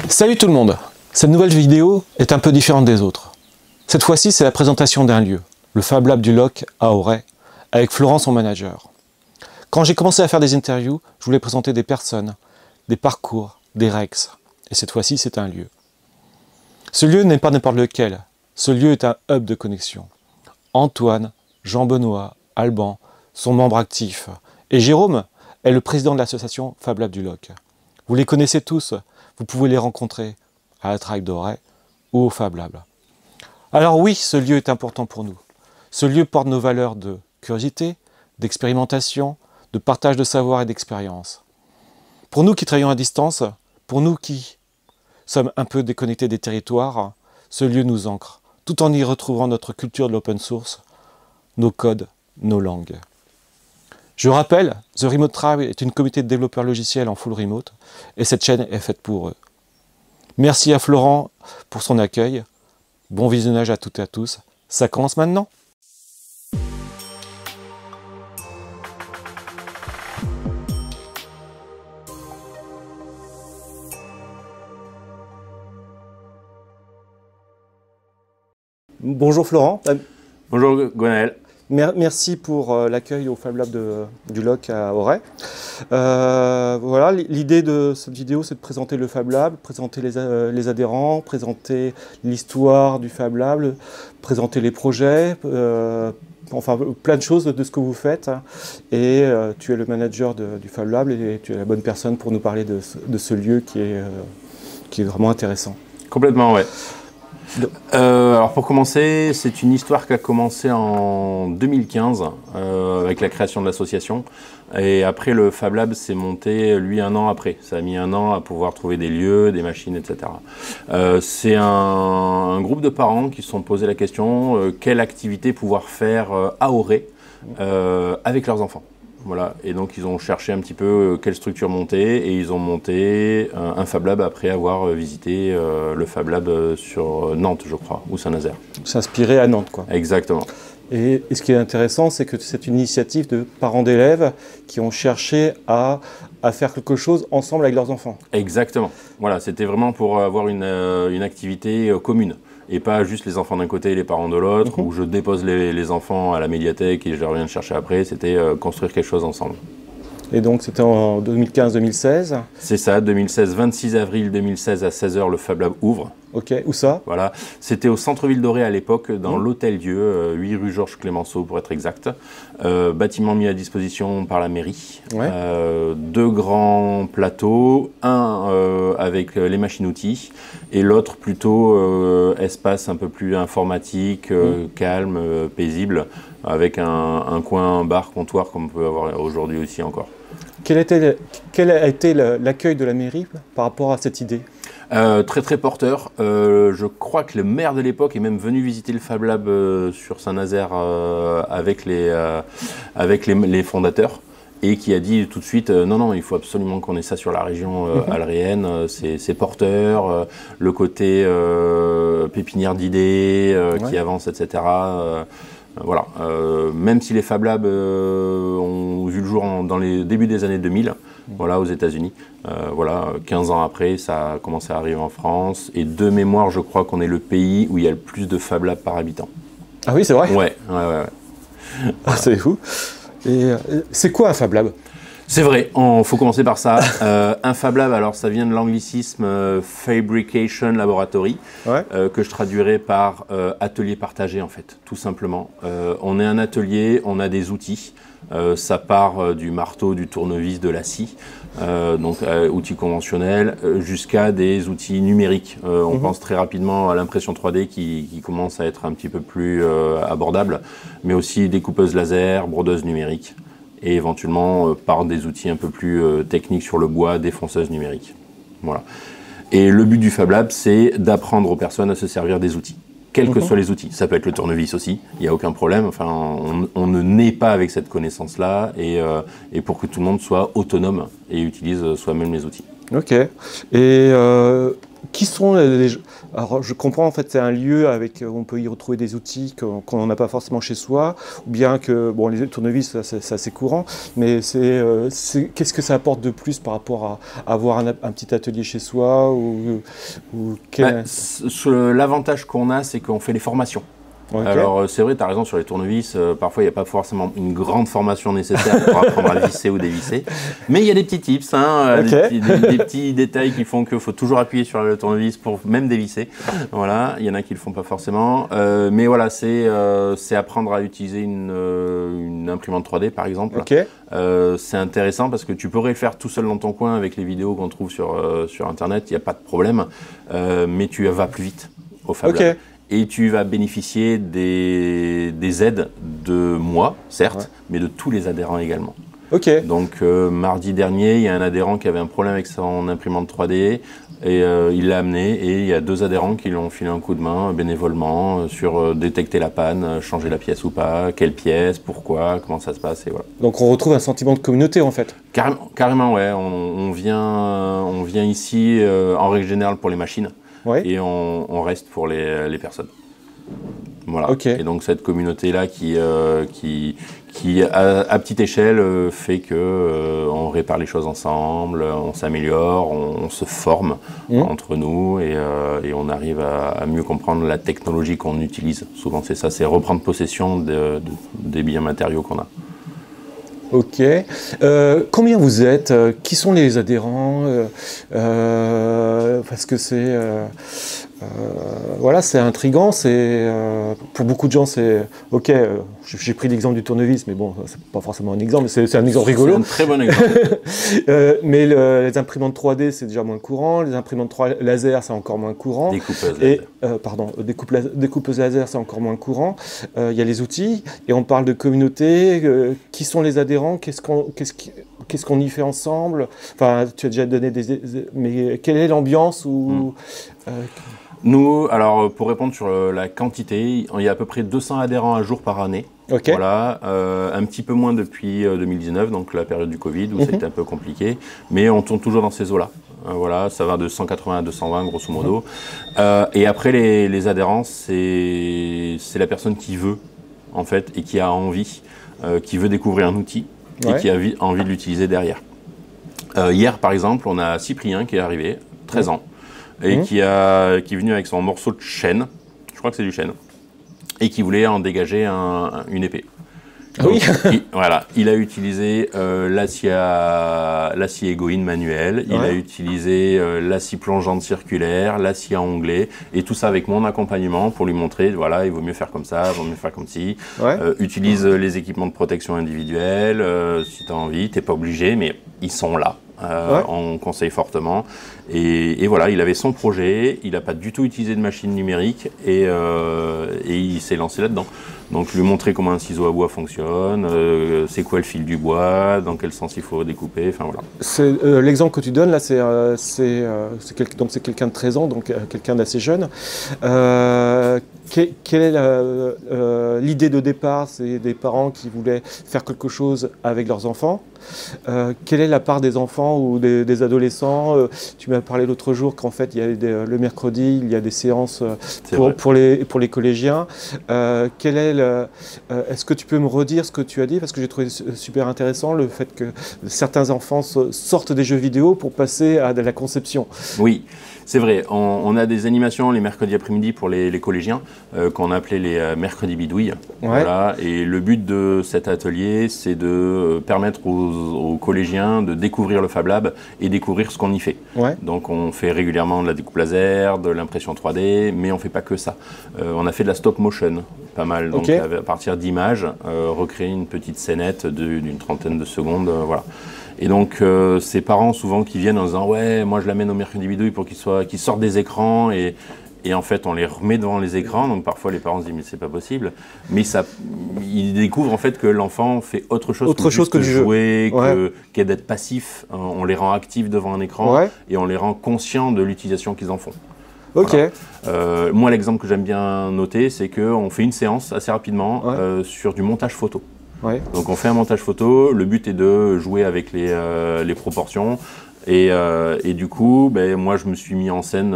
Salut tout le monde! Cette nouvelle vidéo est un peu différente des autres. Cette fois-ci, c'est la présentation d'un lieu, le Fab Lab du Loc à Auray, avec Florent, son manager. Quand j'ai commencé à faire des interviews, je voulais présenter des personnes, des parcours, des rex. Et cette fois-ci, c'est un lieu. Ce lieu n'est pas n'importe lequel. Ce lieu est un hub de connexion. Antoine, Jean-Benoît, Alban sont membres actifs. Et Jérôme est le président de l'association Fab Lab du Loc. Vous les connaissez tous, vous pouvez les rencontrer à la Track d'Auray ou au Fab Lab. Alors oui, ce lieu est important pour nous. Ce lieu porte nos valeurs de curiosité, d'expérimentation, de partage de savoir et d'expérience. Pour nous qui travaillons à distance, pour nous qui sommes un peu déconnectés des territoires, ce lieu nous ancre, tout en y retrouvant notre culture de l'open source, nos codes, nos langues. Je rappelle, The Remote Tribe est une communauté de développeurs logiciels en full remote et cette chaîne est faite pour eux. Merci à Florent pour son accueil. Bon visionnage à toutes et à tous. Ça commence maintenant. Bonjour Florent. Bonjour Gwenaël. Merci pour l'accueil au Fab Lab du Loc à Auray. Voilà, l'idée de cette vidéo, c'est de présenter le Fab Lab, présenter les adhérents, présenter l'histoire du Fab Lab, présenter les projets, enfin plein de choses de ce que vous faites. Et tu es le manager du Fab Lab et tu es la bonne personne pour nous parler de ce lieu qui est vraiment intéressant. Complètement, ouais. Alors pour commencer, c'est une histoire qui a commencé en 2015 avec la création de l'association. Et après, le Fab Lab s'est monté, lui, un an après. Ça a mis un an à pouvoir trouver des lieux, des machines, etc. C'est un groupe de parents qui se sont posé la question quelle activité pouvoir faire à Auray avec leurs enfants. Voilà, et donc ils ont cherché un petit peu quelle structure monter et ils ont monté un Fab Lab après avoir visité le Fab Lab sur Nantes, je crois, ou Saint-Nazaire. S'inspirer à Nantes, quoi. Exactement. Et ce qui est intéressant, c'est que c'est une initiative de parents d'élèves qui ont cherché à faire quelque chose ensemble avec leurs enfants. Exactement. Voilà, c'était vraiment pour avoir une activité commune. Et pas juste les enfants d'un côté et les parents de l'autre, où je dépose les enfants à la médiathèque et je reviens le chercher après. C'était construire quelque chose ensemble. Et donc c'était en 2015-2016. C'est ça, 2016, 26 avril 2016 à 16 h, le Fab Lab ouvre. Ok, où ça? Voilà, c'était au centre-ville d'Auray à l'époque, dans l'Hôtel-Dieu, 8 rue Georges Clémenceau pour être exact. Bâtiment mis à disposition par la mairie. Ouais. 2 grands plateaux, un avec les machines-outils et l'autre plutôt espace un peu plus informatique, calme, paisible, avec un coin bar comptoir comme on peut avoir aujourd'hui aussi encore. Quel a été l'accueil de la mairie par rapport à cette idée? Très très porteur. Je crois que le maire de l'époque est même venu visiter le Fab Lab sur Saint-Nazaire avec les fondateurs et qui a dit tout de suite non, il faut absolument qu'on ait ça sur la région alréenne, c'est porteur, le côté pépinière d'idées qui avance, etc. Voilà, même si les Fab Labs ont vu le jour dans les débuts des années 2000, voilà, aux États-Unis, voilà, 15 ans après, ça a commencé à arriver en France. Et de mémoire, je crois qu'on est le pays où il y a le plus de Fab Labs par habitant. Ah oui, c'est vrai? Ouais. Ah, c'est fou. Et c'est quoi un Fab Lab? C'est vrai, il faut commencer par ça. Un Fab Lab, alors ça vient de l'anglicisme Fabrication Laboratory, que je traduirais par atelier partagé en fait, tout simplement. On est un atelier, on a des outils. Ça part du marteau, du tournevis, de la scie, donc outils conventionnels, jusqu'à des outils numériques. On pense très rapidement à l'impression 3D qui commence à être un petit peu plus abordable, mais aussi découpeuses laser, brodeuses numériques. Et éventuellement par des outils un peu plus techniques sur le bois, défonceuses numériques. Voilà. Et le but du Fab Lab, c'est d'apprendre aux personnes à se servir des outils, quels que soient les outils. Ça peut être le tournevis aussi, il n'y a aucun problème. Enfin, on ne naît pas avec cette connaissance-là et pour que tout le monde soit autonome et utilise soi-même les outils. Ok. Et qui sont Alors, je comprends, en fait, c'est un lieu avec, où on peut y retrouver des outils qu'on n'a pas forcément chez soi, ou bien que, bon, les tournevis, c'est assez courant, mais qu'est-ce que ça apporte de plus par rapport à avoir un petit atelier chez soi L'avantage qu'on a, c'est qu'on fait des formations. Okay. Alors c'est vrai, tu as raison sur les tournevis, parfois il n'y a pas forcément une grande formation nécessaire pour apprendre à visser ou dévisser, mais il y a des petits tips, hein, des petits détails qui font qu'il faut toujours appuyer sur le tournevis pour même dévisser. Voilà, il y en a qui le font pas forcément, mais voilà, c'est apprendre à utiliser une imprimante 3D par exemple. Okay. C'est intéressant parce que tu pourrais le faire tout seul dans ton coin avec les vidéos qu'on trouve sur internet, il n'y a pas de problème, mais tu vas plus vite au Fab Lab. Okay. Et tu vas bénéficier des aides de moi, certes, mais de tous les adhérents également. Okay. Donc mardi dernier, il y a un adhérent qui avait un problème avec son imprimante 3D et il l'a amené et il y a 2 adhérents qui lui ont filé un coup de main bénévolement sur détecter la panne, changer la pièce ou pas, quelle pièce, pourquoi, comment ça se passe et voilà. Donc on retrouve un sentiment de communauté en fait. Carrément ouais, on vient ici en règle générale pour les machines. Ouais. Et on reste pour les personnes. Voilà. Okay. Et donc cette communauté-là qui à petite échelle fait que on répare les choses ensemble, on s'améliore, on se forme entre nous et on arrive à mieux comprendre la technologie qu'on utilise. Souvent c'est ça, c'est reprendre possession des biens matériaux qu'on a. Ok. Combien vous êtes? Qui sont les adhérents? Parce que c'est voilà, c'est intriguant. Pour beaucoup de gens, c'est ok. J'ai pris l'exemple du tournevis, mais bon, c'est pas forcément un exemple. C'est un exemple rigolo. C'est un très bon exemple. Mais les imprimantes 3D, c'est déjà moins courant. Les imprimantes 3 laser, c'est encore moins courant. Découpeuses laser. Découpeuses laser, c'est encore moins courant. Il y a les outils et on parle de communauté. Qui sont les adhérents? Qu'est-ce qu'on y fait ensemble? Enfin, tu as déjà donné mais quelle est l'ambiance Nous, alors pour répondre sur la quantité, il y a à peu près 200 adhérents à jour par année. Okay. Voilà, un petit peu moins depuis 2019, donc la période du Covid où c'était un peu compliqué, mais on tourne toujours dans ces eaux-là. Voilà, ça va de 180 à 220 grosso modo. Et après les adhérents, c'est la personne qui veut en fait et qui a envie, qui veut découvrir un outil et qui a envie de l'utiliser derrière. Hier par exemple, on a Cyprien qui est arrivé, 13 ans. Et qui est venu avec son morceau de chêne, je crois que c'est du chêne, et qui voulait en dégager une épée. Donc, oui. Voilà, il a utilisé l'acier égoïne manuel, il a utilisé l'acier plongeante circulaire, l'acier à onglet, et tout ça avec mon accompagnement pour lui montrer, voilà, il vaut mieux faire comme ça, il vaut mieux faire comme ci. Utilise les équipements de protection individuelle, si tu as envie, tu n'es pas obligé, mais ils sont là. On conseille fortement et voilà, il avait son projet, il n'a pas du tout utilisé de machine numérique et il s'est lancé là-dedans. Donc lui montrer comment un ciseau à bois fonctionne, c'est quoi le fil du bois, dans quel sens il faut découper, enfin voilà. L'exemple que tu donnes là, c'est quelqu'un de 13 ans, donc quelqu'un d'assez jeune. Quelle est l'idée de départ? C'est des parents qui voulaient faire quelque chose avec leurs enfants. Quelle est la part des enfants ou des adolescents? Tu m'as parlé l'autre jour qu'en fait, il y a le mercredi, il y a des séances pour les collégiens. Est-ce que tu peux me redire ce que tu as dit? Parce que j'ai trouvé super intéressant le fait que certains enfants sortent des jeux vidéo pour passer à de la conception. Oui. C'est vrai, on a des animations les mercredis après-midi pour les collégiens qu'on appelait les mercredis bidouilles. Voilà. Et le but de cet atelier, c'est de permettre aux collégiens de découvrir le Fab Lab et découvrir ce qu'on y fait. Donc on fait régulièrement de la découpe laser, de l'impression 3D, mais on ne fait pas que ça. On a fait de la stop motion, pas mal. Donc à partir d'images, recréer une petite scénette d'une trentaine de secondes. Voilà. Et donc, ces parents, souvent, qui viennent en disant « Ouais, moi, je l'amène au mercredi bidouille pour qu'ils sortent des écrans. » Et en fait, on les remet devant les écrans. Donc, parfois, les parents se disent « Mais c'est pas possible. » Mais ils découvrent, en fait, que l'enfant fait autre chose que jouer, qu'est d'être passif. On les rend actifs devant un écran et on les rend conscients de l'utilisation qu'ils en font. Voilà. Moi, l'exemple que j'aime bien noter, c'est qu'on fait une séance assez rapidement sur du montage photo. Donc on fait un montage photo, le but est de jouer avec les proportions, Et du coup, moi, je me suis mis en scène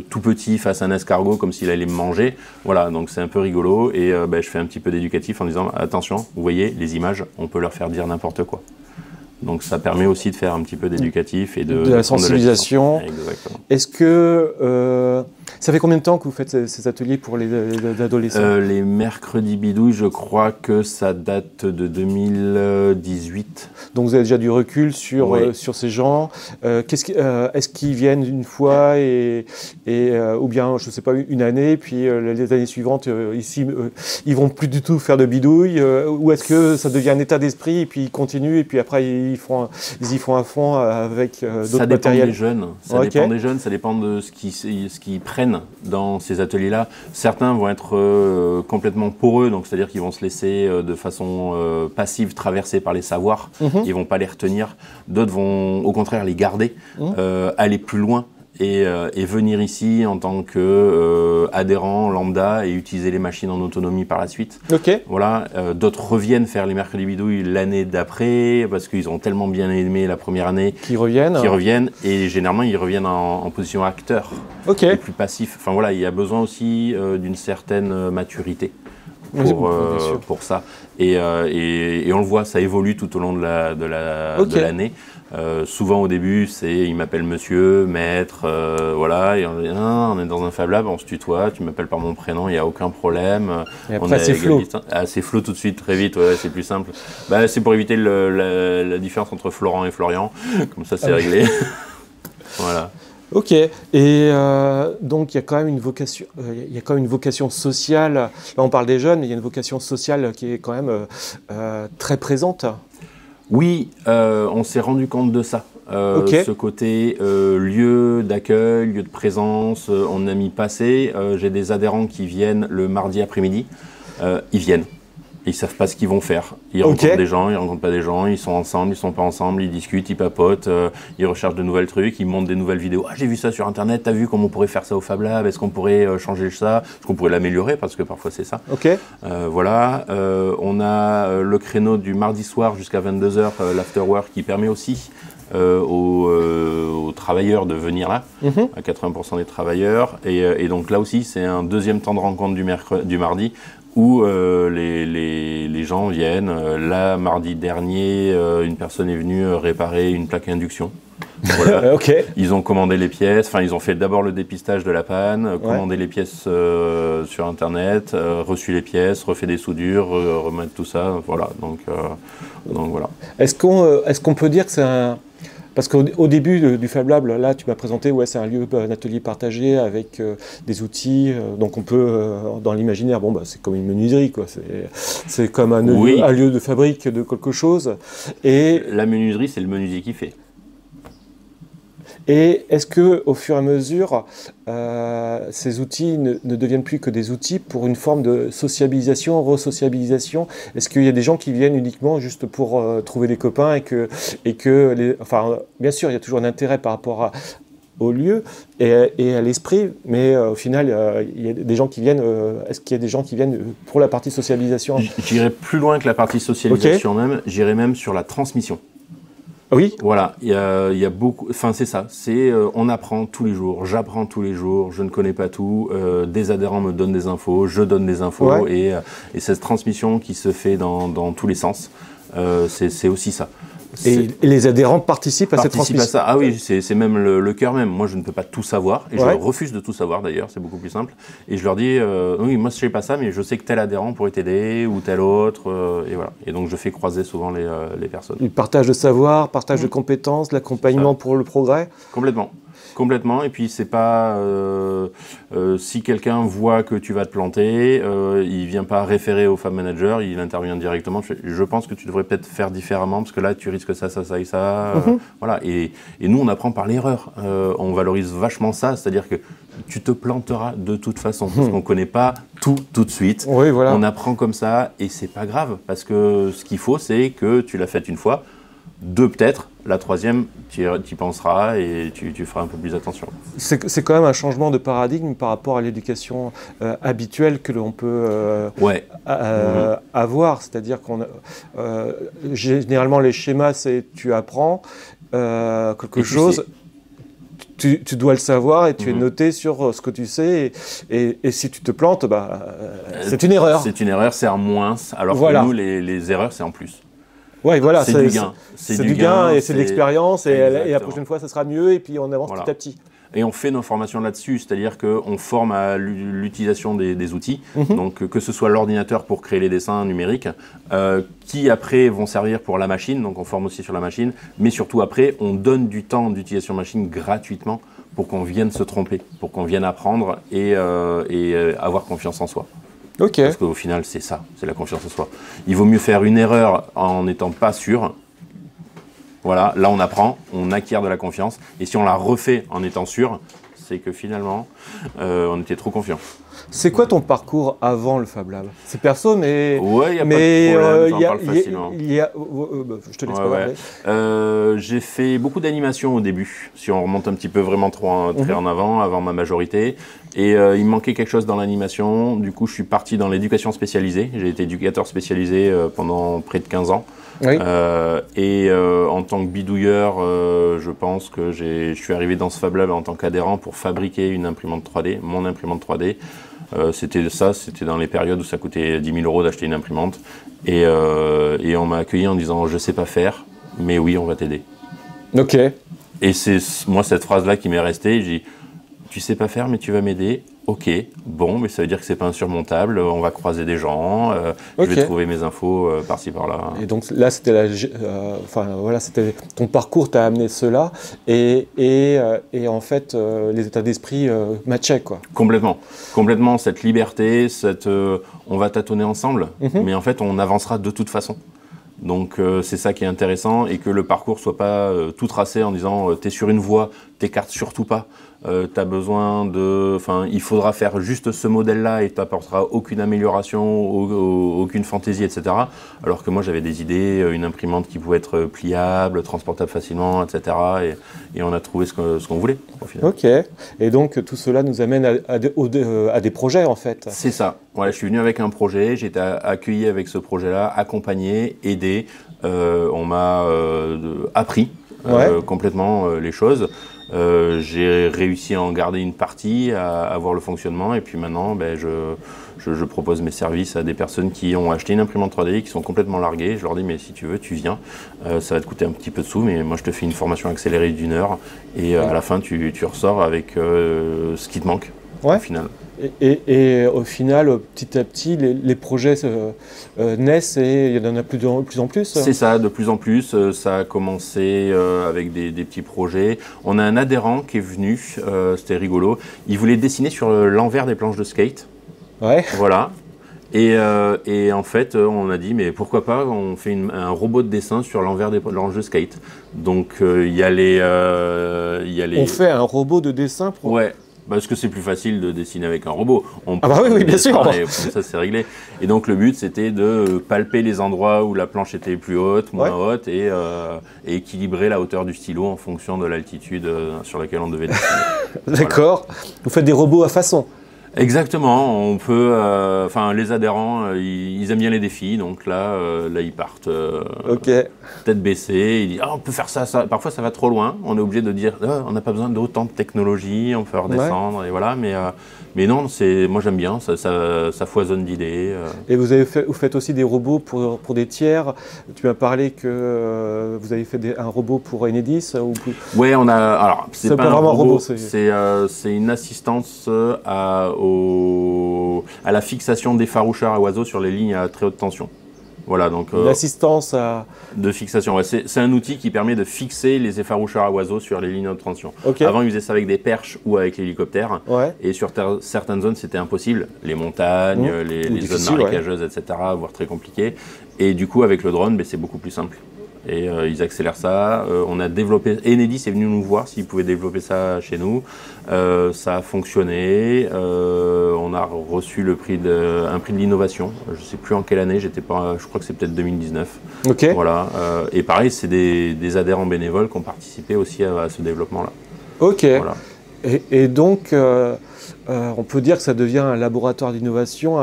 tout petit face à un escargot comme s'il allait me manger. Voilà, donc c'est un peu rigolo. Et je fais un petit peu d'éducatif en disant, attention, vous voyez, les images, on peut leur faire dire n'importe quoi. Donc ça permet aussi de faire un petit peu d'éducatif et de la sensibilisation. Exactement. Est-ce que ça fait combien de temps que vous faites ces ateliers pour les adolescents? Les mercredis bidouilles, je crois que ça date de 2018. Donc vous avez déjà du recul sur ces gens. Est-ce qu'ils viennent une fois ou bien, je ne sais pas, une année, puis les années suivantes, ils vont plus du tout faire de bidouilles, ou est-ce que ça devient un état d'esprit et puis ils continuent et puis après ils y font à fond avec d'autres matériels? Ça dépend des jeunes, ça dépend de ce qu'ils prennent dans ces ateliers-là. Certains vont être complètement poreux, donc c'est-à-dire qu'ils vont se laisser de façon passive traverser par les savoirs. Ils ne vont pas les retenir. D'autres vont au contraire les garder, aller plus loin et venir ici en tant qu'adhérent lambda et utiliser les machines en autonomie par la suite. Voilà. D'autres reviennent faire les mercredis bidouilles l'année d'après parce qu'ils ont tellement bien aimé la première année qu'ils reviennent. Et généralement ils reviennent en position acteur, et plus passif. Enfin voilà, il y a besoin aussi d'une certaine maturité pour ça. Et on le voit, ça évolue tout au long de l'année. Souvent au début, il m'appelle monsieur, maître, voilà, et on est dans un Fab Lab, on se tutoie, tu m'appelles par mon prénom, il n'y a aucun problème. Et après c'est flow. C'est flow tout de suite, très vite, c'est plus simple. C'est pour éviter la différence entre Florent et Florian, comme ça c'est réglé. Voilà. Ok, et donc il y a quand même une vocation sociale. Là on parle des jeunes, mais il y a une vocation sociale qui est quand même très présente. Oui, on s'est rendu compte de ça. Ce côté lieu d'accueil, lieu de présence, on a mis passé. J'ai des adhérents qui viennent le mardi après-midi. Ils viennent. Ils ne savent pas ce qu'ils vont faire. Ils rencontrent des gens, ils ne rencontrent pas des gens, ils sont ensemble, ils ne sont pas ensemble, ils discutent, ils papotent, ils recherchent de nouvelles trucs, ils montent des nouvelles vidéos. Ah, j'ai vu ça sur Internet, t'as vu comment on pourrait faire ça au Fab Lab? Est-ce qu'on pourrait changer ça? Est-ce qu'on pourrait l'améliorer? Parce que parfois c'est ça. Voilà. On a le créneau du mardi soir jusqu'à 22h, l'afterwork, qui permet aussi aux travailleurs de venir là, à 80% des travailleurs. Et donc là aussi, c'est un deuxième temps de rencontre du mardi, où les gens viennent. Là, mardi dernier, une personne est venue réparer une plaque à induction. Voilà. Ils ont commandé les pièces, enfin ils ont fait d'abord le dépistage de la panne, commandé les pièces sur Internet, reçu les pièces, refait des soudures, remettre tout ça, voilà. Donc voilà. Est-ce qu'on peut dire que c'est un... Parce qu'au début du Fab Lab, là, tu m'as présenté, c'est un lieu, un atelier partagé avec des outils. Donc on peut, dans l'imaginaire, c'est comme une menuiserie, quoi. C'est comme un lieu de fabrique de quelque chose. Et la menuiserie, c'est le menuisier qui fait. Et est-ce qu'au fur et à mesure, ces outils ne deviennent plus que des outils pour une forme de sociabilisation, resociabilisation? Est-ce qu'il y a des gens qui viennent uniquement juste pour trouver des copains enfin, bien sûr, il y a toujours un intérêt par rapport au lieu et à l'esprit, mais au final, il y a des gens qui viennent. Est-ce qu'il y a des gens qui viennent pour la partie sociabilisation? J'irai plus loin que la partie socialisation même. J'irai même sur la transmission. Oui. Voilà, il y a beaucoup. Enfin, c'est ça. On apprend tous les jours. J'apprends tous les jours. Je ne connais pas tout. Des adhérents me donnent des infos. Je donne des infos. Et cette transmission qui se fait dans tous les sens, c'est aussi ça. Et les adhérents participent à cette transmission. À ça. Ah oui, c'est même le cœur même. Moi, je ne peux pas tout savoir. Et je refuse de tout savoir, d'ailleurs. C'est beaucoup plus simple. Et je leur dis, oui, moi, je ne sais pas ça, mais je sais que tel adhérent pourrait t'aider ou tel autre. Et voilà. Et donc, je fais croiser souvent les personnes. Le partage de savoir, partage de compétences, l'accompagnement pour le progrès. Complètement. Et puis, c'est pas... si quelqu'un voit que tu vas te planter, il vient pas référer au Fab Manager, il intervient directement. Je pense que tu devrais peut-être faire différemment, parce que là, tu risques ça et ça. Voilà. Et nous, on apprend par l'erreur. On valorise vachement ça, c'est-à-dire que tu te planteras de toute façon, parce qu'on connaît pas tout de suite. Oui, voilà. On apprend comme ça, et c'est pas grave, parce que ce qu'il faut, c'est que tu l'as fait une fois, deux peut-être, la troisième, tu y penseras et tu feras un peu plus attention. C'est quand même un changement de paradigme par rapport à l'éducation habituelle que l'on peut avoir. C'est-à-dire qu'on généralement les schémas, c'est tu apprends quelque chose, tu dois le savoir et tu es noté sur ce que tu sais. Et si tu te plantes, c'est une erreur. C'est une erreur, c'est un moins. Alors que nous, les erreurs, c'est en plus. Ouais, voilà, c'est du gain. C'est du gain et c'est de l'expérience. Et la prochaine fois, ça sera mieux. Et puis, on avance petit à petit. Et on fait nos formations là-dessus, c'est-à-dire qu'on forme à l'utilisation des outils, donc que ce soit l'ordinateur pour créer les dessins numériques, qui après vont servir pour la machine, donc on forme aussi sur la machine, mais surtout après, on donne du temps d'utilisation machine gratuitement pour qu'on vienne se tromper, pour qu'on vienne apprendre et avoir confiance en soi. Okay. Parce qu'au final, c'est ça, c'est la confiance en soi. Il vaut mieux faire une erreur en n'étant pas sûr. Voilà, là on apprend, on acquiert de la confiance. Et si on la refait en étant sûr, c'est que finalement, on était trop confiant. C'est quoi ton parcours avant le Fab Lab? C'est perso, mais... Ouais, il n'y a pas de problème, j'en parle facilement. Je te laisse parler. J'ai fait beaucoup d'animation au début, si on remonte un petit peu vraiment très en avant ma majorité. Et il me manquait quelque chose dans l'animation. Du coup, je suis parti dans l'éducation spécialisée. J'ai été éducateur spécialisé pendant près de 15 ans. Oui. En tant que bidouilleur, je pense que je suis arrivé dans ce Fab Lab en tant qu'adhérent pour fabriquer une imprimante 3D, mon imprimante 3D. C'était dans les périodes où ça coûtait 10 000 € d'acheter une imprimante. Et on m'a accueilli en disant « je sais pas faire, mais oui, on va t'aider ». Ok. Et c'est moi cette phrase-là qui m'est restée. J'ai dit « tu sais pas faire, mais tu vas m'aider ». Ok, bon, mais ça veut dire que c'est pas insurmontable, on va croiser des gens, je vais trouver mes infos par-ci par-là. Et donc là, c'était c'était ton parcours t'a amené cela, et en fait, les états d'esprit matchaient, quoi. Complètement, cette liberté, on va tâtonner ensemble, mais en fait, on avancera de toute façon. Donc c'est ça qui est intéressant, et que le parcours soit pas tout tracé en disant t'es sur une voie, t'écartes surtout pas. T'as besoin il faudra faire juste ce modèle-là et t'apportera aucune amélioration, aucune fantaisie, etc. Alors que moi j'avais des idées, une imprimante qui pouvait être pliable, transportable facilement, etc. Et on a trouvé ce qu'on voulait au final. Ok. Et donc tout cela nous amène à des projets en fait. C'est ça. Voilà, je suis venu avec un projet, j'ai été accueilli avec ce projet-là, accompagné, aidé. On m'a appris complètement les choses. J'ai réussi à en garder une partie, à voir le fonctionnement, et puis maintenant je propose mes services à des personnes qui ont acheté une imprimante 3D, qui sont complètement larguées. Je leur dis mais si tu veux tu viens, ça va te coûter un petit peu de sous, mais moi je te fais une formation accélérée d'1 heure et à la fin tu ressors avec ce qui te manque au final. Et au final, petit à petit, les projets naissent et il y en a plus en plus. C'est ça, de plus en plus. Ça a commencé avec des petits projets. On a un adhérent qui est venu, c'était rigolo. Il voulait dessiner sur l'envers des planches de skate. Ouais. Voilà. Et en fait, on a dit, mais pourquoi pas, on fait un robot de dessin sur l'envers des planches de skate. Donc, il y a les... On fait un robot de dessin pour... Ouais. Parce que c'est plus facile de dessiner avec un robot. Oui, bien sûr. Et ça, c'est réglé. Et donc, le but, c'était de palper les endroits où la planche était plus haute, moins haute, et équilibrer la hauteur du stylo en fonction de l'altitude sur laquelle on devait dessiner. D'accord. Voilà. Vous faites des robots à façon. Exactement, on peut, les adhérents, ils aiment bien les défis, donc là ils partent tête baissée, ils disent on peut faire ça, parfois ça va trop loin, on est obligé de dire on n'a pas besoin d'autant de technologie, on peut redescendre, et voilà, mais non, moi j'aime bien, ça foisonne d'idées. Et vous faites aussi des robots pour des tiers, tu m'as parlé que vous avez fait un robot pour Enedis ou... Ouais, alors c'est pas vraiment un robot, c'est une assistance à la fixation des effaroucheurs à oiseaux sur les lignes à très haute tension. Voilà, donc l'assistance de fixation. Ouais, c'est un outil qui permet de fixer les effaroucheurs à oiseaux sur les lignes à haute tension. Avant, ils faisaient ça avec des perches ou avec l'hélicoptère. Et sur certaines zones, c'était impossible. Les montagnes, les zones marécageuses, etc., voire très compliquées. Et du coup, avec le drone, c'est beaucoup plus simple. Et ils accélèrent ça. On a développé. Enedis est venu nous voir s'ils pouvaient développer ça chez nous. Ça a fonctionné. On a reçu un prix de l'innovation. Je ne sais plus en quelle année. Je crois que c'est peut-être 2019. Voilà. Et pareil, c'est des adhérents bénévoles qui ont participé aussi à ce développement-là. Voilà. Et donc, on peut dire que ça devient un laboratoire d'innovation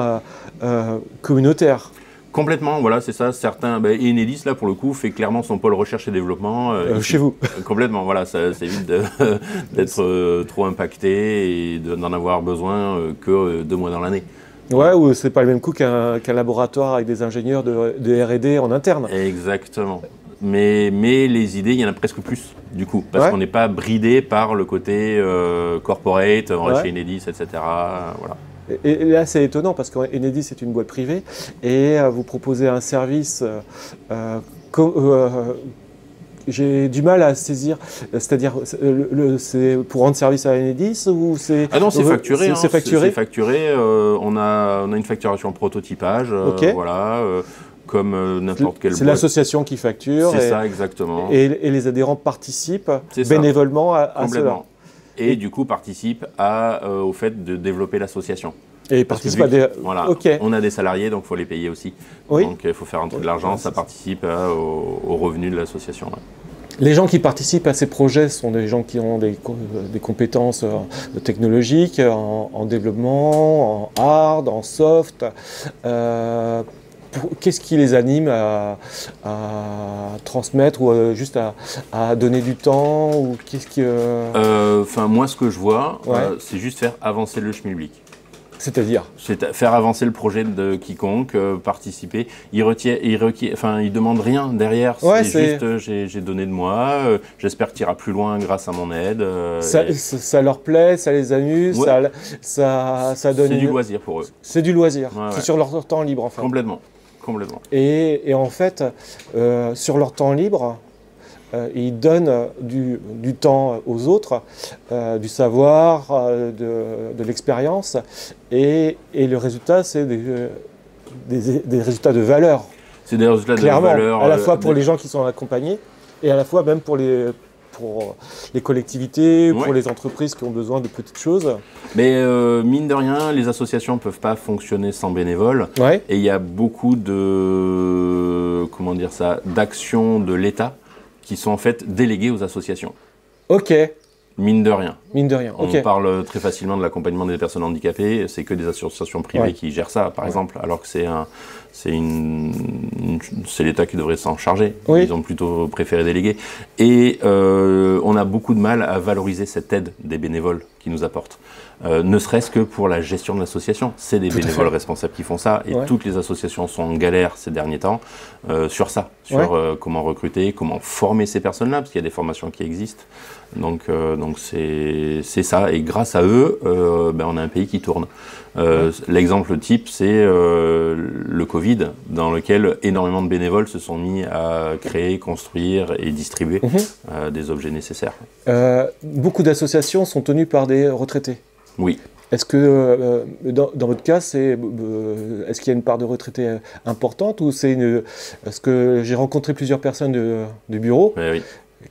communautaire. Complètement, voilà, c'est ça. Certains, Enedis, là, pour le coup, fait clairement son pôle recherche et développement. Chez vous. Complètement, voilà, ça évite d'être trop impacté et d'en avoir besoin que 2 mois dans l'année. Ouais, ou c'est pas le même coup qu'un laboratoire avec des ingénieurs de R&D en interne. Exactement. Mais les idées, il y en a presque plus, du coup, parce qu'on n'est pas bridé par le côté corporate, chez Enedis, etc. Voilà. Et là, c'est étonnant parce qu'Enedis est une boîte privée et vous proposez un service. J'ai du mal à saisir, c'est-à-dire c'est pour rendre service à Enedis ou c'est... Ah non, c'est facturé. C'est facturé. C'est facturé. On a une facturation prototypage, voilà, comme n'importe quelle boîte. C'est l'association qui facture. C'est ça, exactement. Et les adhérents participent bénévolement à cela. Et du coup, participe au fait de développer l'association. Et participe à des... Voilà, on a des salariés, donc il faut les payer aussi. Oui. Donc il faut faire rentrer de l'argent, ça participe aux revenus de l'association. Ouais. Les gens qui participent à ces projets sont des gens qui ont des compétences technologiques, en développement, en hard, en soft. Qu'est-ce qui les anime à transmettre ou juste à donner du temps ou qu'est-ce qui, moi, ce que je vois, c'est juste faire avancer le schmilblick. C'est-à-dire faire avancer le projet de quiconque, participer. Il demande rien derrière. C'est juste, j'ai donné de moi. J'espère que tu iras plus loin grâce à mon aide. Ça leur plaît, ça les amuse, ça donne. C'est du loisir pour eux. C'est du loisir. C'est sur leur temps libre, en fait. Complètement. Et en fait, sur leur temps libre, ils donnent du temps aux autres, du savoir, de l'expérience, et le résultat, c'est des résultats de valeur. C'est des résultats de valeur. À la fois pour les gens qui sont accompagnés, et à la fois même pour les collectivités, pour les entreprises qui ont besoin de petites choses. Mais mine de rien, les associations ne peuvent pas fonctionner sans bénévoles. Et il y a beaucoup d'actions de l'État qui sont en fait déléguées aux associations. Ok. Mine de rien. On parle très facilement de l'accompagnement des personnes handicapées, c'est que des associations privées qui gèrent ça, par exemple, alors que c'est l'État qui devrait s'en charger. Ils ont plutôt préféré déléguer. Et on a beaucoup de mal à valoriser cette aide des bénévoles qui nous apportent. Ne serait-ce que pour la gestion de l'association. C'est des bénévoles responsables qui font ça, et toutes les associations sont en galère ces derniers temps sur ça, sur comment recruter, comment former ces personnes-là, parce qu'il y a des formations qui existent. Donc c'est ça, et grâce à eux, on a un pays qui tourne. L'exemple type, c'est le Covid, dans lequel énormément de bénévoles se sont mis à créer, construire et distribuer des objets nécessaires. Beaucoup d'associations sont tenues par des retraités. Oui. Est-ce que, dans votre cas, est-ce qu'il y a une part de retraités importante ou est-ce que j'ai rencontré plusieurs personnes du bureau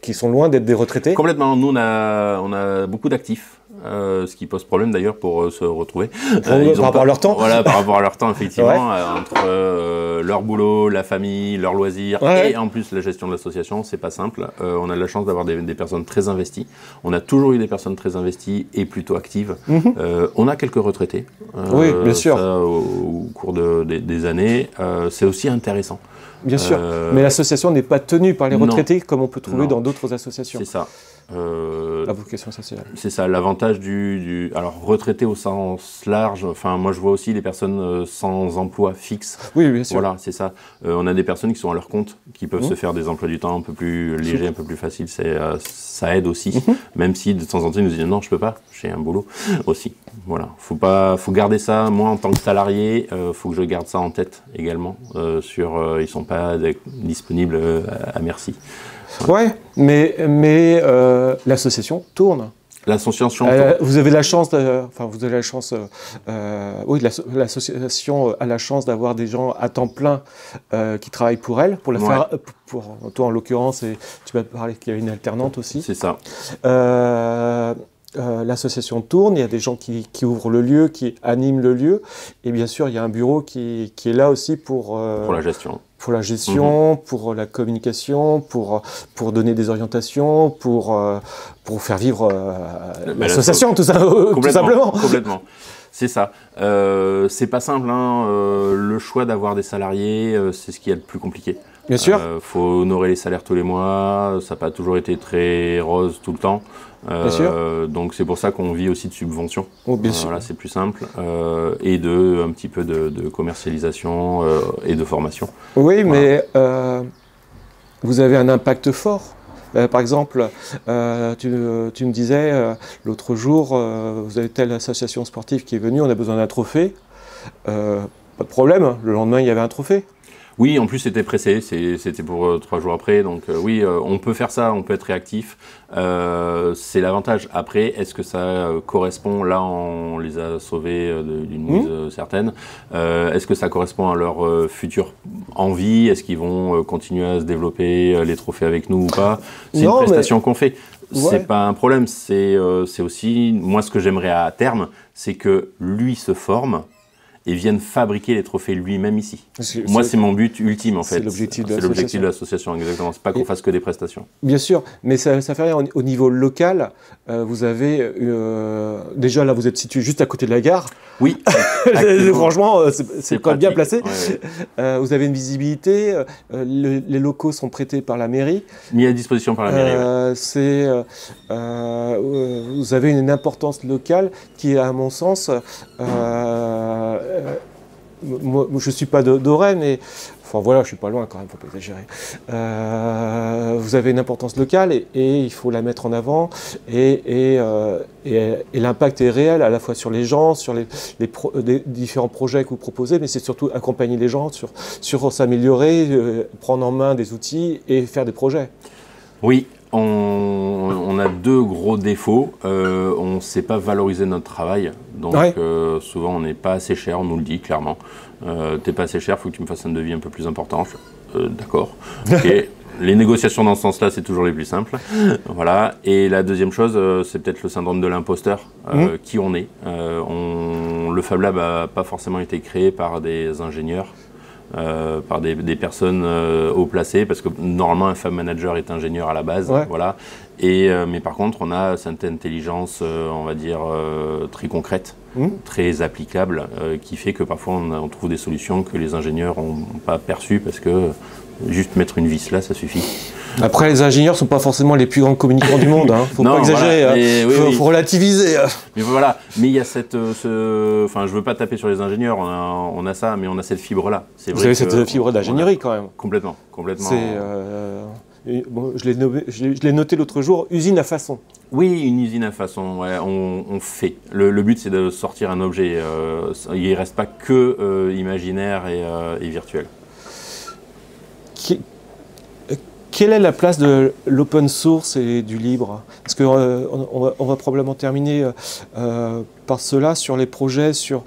qui sont loin d'être des retraités? Complètement. Nous, on a beaucoup d'actifs. Ce qui pose problème d'ailleurs pour se retrouver. Par rapport à leur temps. Voilà, par rapport à leur temps, effectivement, entre leur boulot, la famille, leurs loisirs et en plus la gestion de l'association, c'est pas simple. On a de la chance d'avoir des personnes très investies. On a toujours eu des personnes très investies et plutôt actives. On a quelques retraités. Oui, bien sûr. Ça, au cours des années, c'est aussi intéressant. Bien sûr, mais l'association n'est pas tenue par les retraités comme on peut trouver dans d'autres associations. C'est ça. La vocation sociale. C'est ça, l'avantage alors retraité au sens large, moi je vois aussi les personnes sans emploi fixe. Oui, bien sûr. Voilà, c'est ça. On a des personnes qui sont à leur compte, qui peuvent se faire des emplois du temps un peu plus légers, un peu plus faciles, ça aide aussi. Même si de temps en temps ils nous disent non, je peux pas, j'ai un boulot aussi. Voilà, faut garder ça. Moi en tant que salarié, faut que je garde ça en tête également. Ils sont pas disponibles à merci. Ouais, mais l'association tourne. L'association. Vous avez la chance, l'association a la chance d'avoir des gens à temps plein qui travaillent pour elle, pour la faire. Pour toi en l'occurrence, et tu m'as parlé qu'il y a une alternante aussi. C'est ça. l'association tourne, il y a des gens qui ouvrent le lieu, qui animent le lieu, et bien sûr il y a un bureau qui est là aussi pour la gestion. Pour la gestion, pour la communication, pour donner des orientations, pour faire vivre l'association, tout simplement. Complètement. C'est ça. C'est pas simple, hein. Le choix d'avoir des salariés, c'est ce qui est le plus compliqué. Bien sûr. Faut honorer les salaires tous les mois, ça n'a pas toujours été très rose tout le temps. Bien sûr. Donc c'est pour ça qu'on vit aussi de subventions. Oh, bien sûr. Voilà, c'est plus simple. Et un petit peu de commercialisation et de formation. Oui, voilà. Mais vous avez un impact fort. Par exemple, tu me disais l'autre jour, vous avez telle association sportive qui est venue, on a besoin d'un trophée. Pas de problème, le lendemain il y avait un trophée. Oui, en plus c'était pressé, c'était pour 3 jours après, donc oui, on peut faire ça, on peut être réactif, c'est l'avantage. Après, est-ce que ça correspond, là on les a sauvés d'une mise certaine, est-ce que ça correspond à leur future envie, est-ce qu'ils vont continuer à se développer les trophées avec nous ou pas? C'est une prestation qu'on fait. C'est pas un problème, c'est aussi, moi ce que j'aimerais à terme, c'est que lui se forme et viennent fabriquer les trophées lui-même ici. Moi, c'est mon but ultime, en fait. C'est l'objectif de l'association, exactement. C'est pas qu'on fasse que des prestations. Bien sûr, mais ça fait rien. Au niveau local, vous avez... déjà, là, vous êtes situé juste à côté de la gare. Oui. Franchement, c'est quand même bien placé. Ouais. Vous avez une visibilité. Les locaux sont prêtés par la mairie. Mis à disposition par la mairie. Vous avez une importance locale qui, à mon sens... moi, je ne suis pas d'Auray, mais enfin voilà, je suis pas loin quand même, faut pas exagérer. Vous avez une importance locale et il faut la mettre en avant et l'impact est réel à la fois sur les gens, sur les différents projets que vous proposez, mais c'est surtout accompagner les gens sur s'améliorer, prendre en main des outils et faire des projets. Oui. On a 2 gros défauts. On ne sait pas valoriser notre travail. Donc souvent on n'est pas assez cher, on nous le dit clairement. T'es pas assez cher, il faut que tu me fasses un devis un peu plus important. D'accord. Okay. Les négociations dans ce sens-là, c'est toujours les plus simples. Voilà. Et la deuxième chose, c'est peut-être le syndrome de l'imposteur. Qui on est. Le Fab Lab n'a pas forcément été créé par des ingénieurs. Par des personnes haut placées, parce que normalement un Fab Manager est ingénieur à la base, voilà. Mais par contre on a cette intelligence, on va dire, très concrète, très applicable, qui fait que parfois on trouve des solutions que les ingénieurs n'ont pas perçues, parce que juste mettre une vis là, ça suffit. Après, les ingénieurs ne sont pas forcément les plus grands communicants du monde, hein. Faut pas exagérer, voilà. Faut relativiser. Mais voilà, mais il y a enfin, je veux pas taper sur les ingénieurs, on a ça, mais on a cette fibre-là. Vous avez cette fibre d'ingénierie quand même. Complètement. Bon, je l'ai noté l'autre jour, usine à façon. Oui, une usine à façon, ouais, on fait. Le but, c'est de sortir un objet. Il ne reste pas que imaginaire et virtuel. Quelle est la place de l'open source et du libre? Parce qu'on va probablement terminer par cela, sur les projets, sur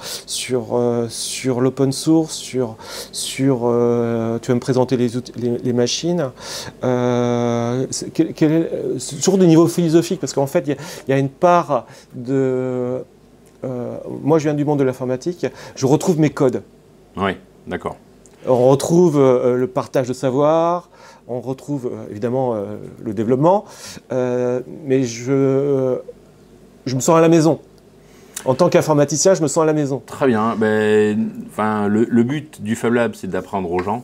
l'open source, tu vas me présenter les machines. C'est toujours du niveau philosophique, parce qu'en fait, il y a une part de... moi, je viens du monde de l'informatique, je retrouve mes codes. Oui, d'accord. On retrouve le partage de savoir, on retrouve évidemment le développement, mais je me sens à la maison. En tant qu'informaticien, je me sens à la maison. Très bien. Le but du Fab Lab, c'est d'apprendre aux gens.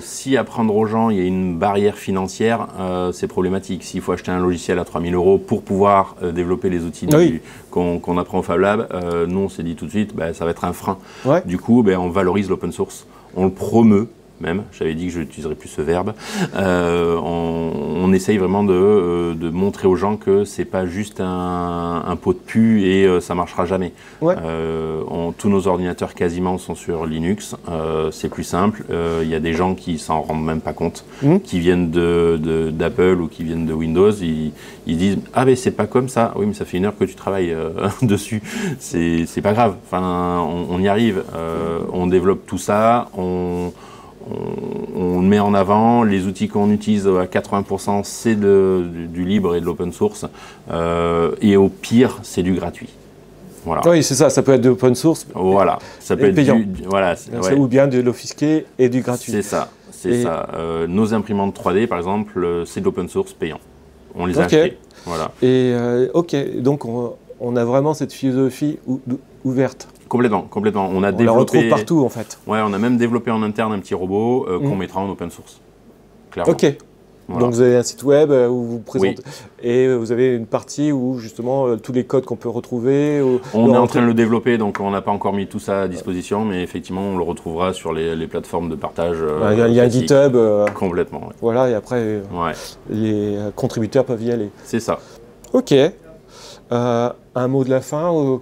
Si apprendre aux gens, il y a une barrière financière, c'est problématique. S'il faut acheter un logiciel à 3 000 € pour pouvoir développer les outils qu'on apprend au Fab Lab, nous on s'est dit tout de suite, ça va être un frein. Ouais. Du coup, on valorise l'open source, on le promeut même, j'avais dit que je n'utiliserais plus ce verbe, on essaye vraiment de montrer aux gens que c'est pas juste un pot de pu et ça marchera jamais. Ouais. Tous nos ordinateurs quasiment sont sur Linux, c'est plus simple, il y a des gens qui s'en rendent même pas compte, qui viennent d'Apple ou qui viennent de Windows, ils disent « Ah mais c'est pas comme ça », oui mais ça fait 1 heure que tu travailles dessus, c'est pas grave, enfin, on y arrive, on développe tout ça, on le met en avant. Les outils qu'on utilise à 80%, c'est du libre et de l'open source. Et au pire, c'est du gratuit. Voilà. Oui, c'est ça, ça peut être de l'open source. Voilà, ça peut être payant. Voilà, ouais. Ou bien de l'offusqué et du gratuit. C'est ça, c'est ça. Nos imprimantes 3D, par exemple, c'est de l'open source payant. On les a achetés. Voilà. Et ok, donc on a vraiment cette philosophie ouverte. Complètement. On la retrouve partout en fait. Ouais, on a même développé en interne un petit robot qu'on mettra en open source. Clairement. Ok. Voilà. Donc vous avez un site web où vous présentez et vous avez une partie où justement tous les codes qu'on peut retrouver. On est en train de le développer, donc on n'a pas encore mis tout ça à disposition, mais effectivement on le retrouvera sur les plateformes de partage. Il y a un GitHub. Complètement. Ouais. Voilà, et après les contributeurs peuvent y aller. C'est ça. Ok. Un mot de la fin.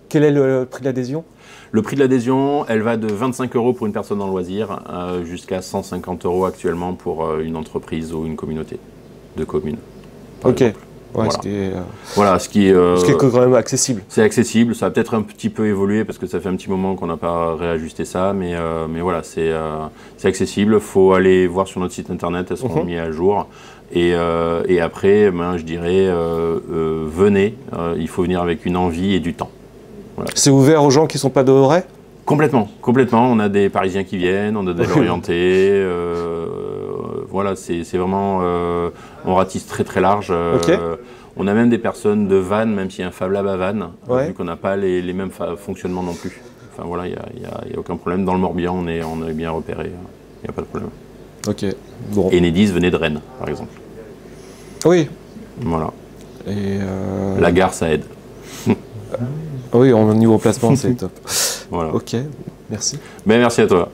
Quel est le prix de l'adhésion ? Le prix de l'adhésion, elle va de 25 € pour une personne en loisir jusqu'à 150 € actuellement pour une entreprise ou une communauté de communes. Ok. Ouais, voilà. Ce qui est quand même accessible. C'est accessible, ça va peut-être un petit peu évoluer parce que ça fait un petit moment qu'on n'a pas réajusté ça, mais voilà, c'est accessible. Il faut aller voir sur notre site internet, elles seront mises à jour. Et après, je dirais, venez, il faut venir avec une envie et du temps. Voilà. C'est ouvert aux gens qui ne sont pas de Auray ? Complètement. On a des Parisiens qui viennent, on a des Lorientais. Voilà, c'est vraiment... on ratisse très très large. On a même des personnes de Vannes, même s'il y a un Fab Lab à Vannes, vu qu'on n'a pas les mêmes fonctionnements non plus. Enfin voilà, il n'y a aucun problème. Dans le Morbihan, on est bien repéré. Il n'y a pas de problème. Ok. Bon. Et Enedis venait de Rennes, par exemple. Oui. Voilà. Et la gare, ça aide. Oui, au niveau placement, c'est top. Voilà. Ok, merci. Merci à toi.